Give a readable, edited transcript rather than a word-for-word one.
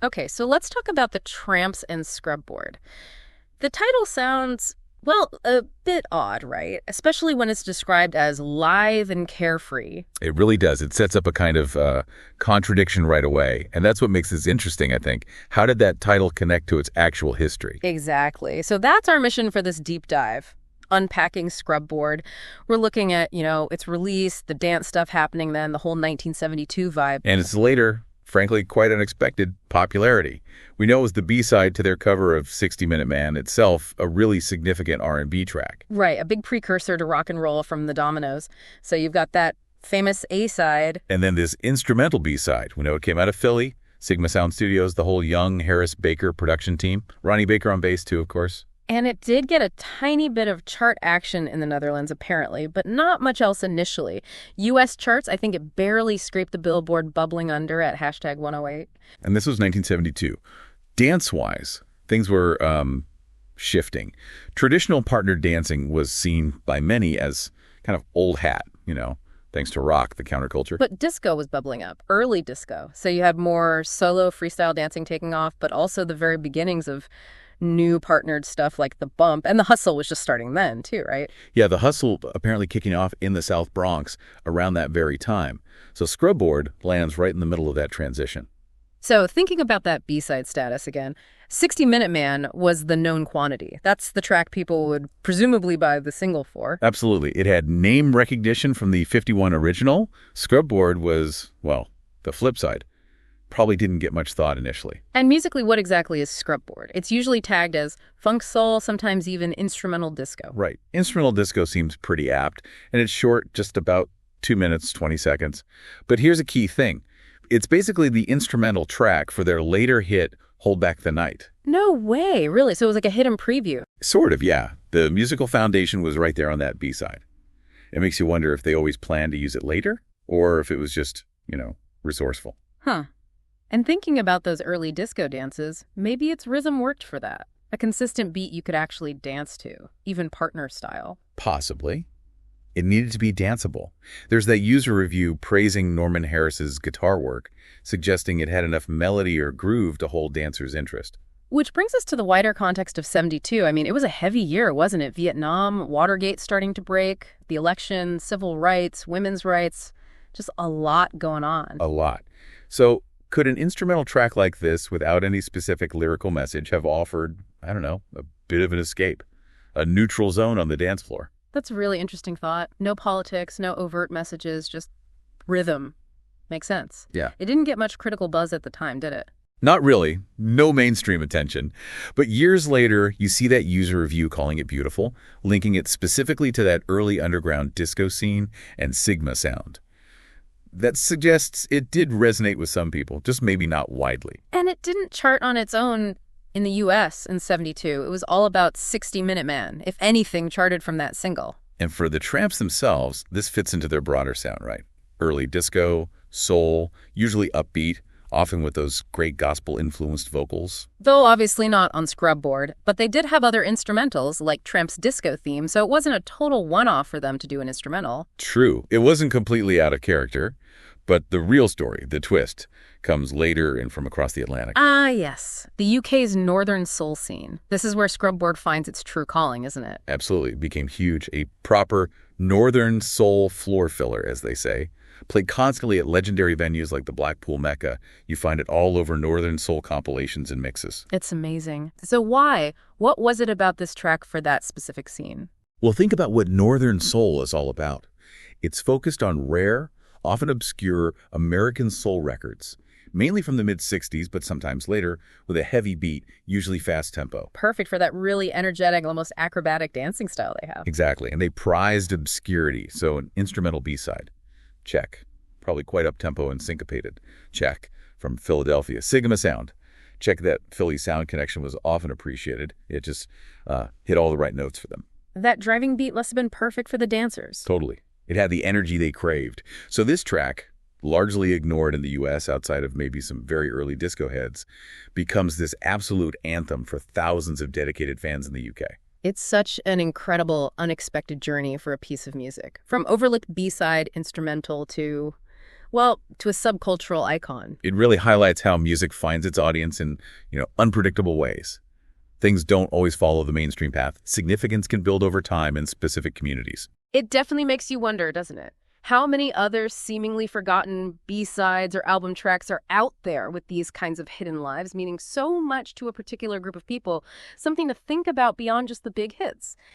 Okay, so let's talk about the Trammps and Scrubboard. The title sounds, well, a bit odd, right? Especially when it's described as live and carefree. It really does. It sets up a kind of contradiction right away. And that's what makes this interesting, I think. How did that title connect to its actual history? Exactly. So that's our mission for this deep dive. Unpacking Scrubboard. We're looking at, its release, the dance stuff happening then, the whole 1972 vibe. And its later, frankly, quite unexpected popularity. We know it was the B-side to their cover of 60-Minute Man, itself a really significant R&B track. Right, a big precursor to rock and roll from the Dominoes. So you've got that famous A-side. And then this instrumental B-side. We know it came out of Philly, Sigma Sound Studios, the whole young Harris Baker production team. Ronnie Baker on bass, too, of course. And it did get a tiny bit of chart action in the Netherlands, apparently, but not much else initially. U.S. charts, I think it barely scraped the Billboard bubbling under at hashtag 108. And this was 1972. Dance-wise, things were shifting. Traditional partner dancing was seen by many as kind of old hat, thanks to rock, the counterculture. But disco was bubbling up, early disco. So you had more solo freestyle dancing taking off, but also the very beginnings of new partnered stuff like the bump. And the hustle was just starting then, too, right? Yeah, the hustle apparently kicking off in the South Bronx around that very time. So Scrubboard lands right in the middle of that transition. So thinking about that B-side status again, 60-Minute Man was the known quantity. That's the track people would presumably buy the single for. Absolutely. It had name recognition from the 51 original. Scrubboard was, well, the flip side. Probably didn't get much thought initially. And musically, what exactly is Scrubboard? It's usually tagged as funk soul, sometimes even instrumental disco. Right. Instrumental disco seems pretty apt, and it's short, just about 2 minutes, 20 seconds. But here's a key thing. It's basically the instrumental track for their later hit, Hold Back the Night. No way, really? So it was like a hidden preview? Sort of, yeah. The musical foundation was right there on that B-side. It makes you wonder if they always planned to use it later, or if it was just, resourceful. Huh. And thinking about those early disco dances, maybe its rhythm worked for that. A consistent beat you could actually dance to, even partner style. Possibly. It needed to be danceable. There's that user review praising Norman Harris's guitar work, suggesting it had enough melody or groove to hold dancers' interest. Which brings us to the wider context of 72. I mean, it was a heavy year, wasn't it? Vietnam, Watergate starting to break, the election, civil rights, women's rights, just a lot going on. A lot. So could an instrumental track like this, without any specific lyrical message, have offered, I don't know, a bit of an escape? A neutral zone on the dance floor? That's a really interesting thought. No politics, no overt messages, just rhythm. Makes sense. Yeah. It didn't get much critical buzz at the time, did it? Not really. No mainstream attention. But years later, you see that user review calling it beautiful, linking it specifically to that early underground disco scene and Sigma sound. That suggests it did resonate with some people, just maybe not widely. And it didn't chart on its own in the U.S. in 72. It was all about 60-Minute Man, if anything charted from that single. And for the Trammps themselves, this fits into their broader sound, right? Early disco, soul, usually upbeat, often with those great gospel-influenced vocals. Though obviously not on Scrubboard, but they did have other instrumentals like Trammps' disco theme, so it wasn't a total one-off for them to do an instrumental. True. It wasn't completely out of character, but the real story, the twist, comes later and from across the Atlantic. Ah, yes. The UK's northern soul scene. This is where Scrubboard finds its true calling, isn't it? Absolutely. It became huge. A proper northern soul floor filler, as they say. Played constantly at legendary venues like the Blackpool Mecca. You find it all over northern soul compilations and mixes. It's amazing. So why? What was it about this track for that specific scene? Well, think about what northern soul is all about. It's focused on rare, often obscure American soul records, mainly from the mid-'60s, but sometimes later, with a heavy beat, usually fast tempo. Perfect for that really energetic, almost acrobatic dancing style they have. Exactly, and they prized obscurity, so an instrumental B-side. Check. Probably quite up-tempo and syncopated. Check. From Philadelphia. Sigma Sound. Check that Philly sound connection was often appreciated. It just hit all the right notes for them. That driving beat must have been perfect for the dancers. Totally. It had the energy they craved. So this track, largely ignored in the U.S. outside of maybe some very early disco heads, becomes this absolute anthem for thousands of dedicated fans in the U.K. It's such an incredible, unexpected journey for a piece of music. From overlooked B-side instrumental to Well, to a subcultural icon. It really highlights how music finds its audience in, unpredictable ways. Things don't always follow the mainstream path. Significance can build over time in specific communities. It definitely makes you wonder, doesn't it? How many other seemingly forgotten B-sides or album tracks are out there with these kinds of hidden lives, meaning so much to a particular group of people, something to think about beyond just the big hits.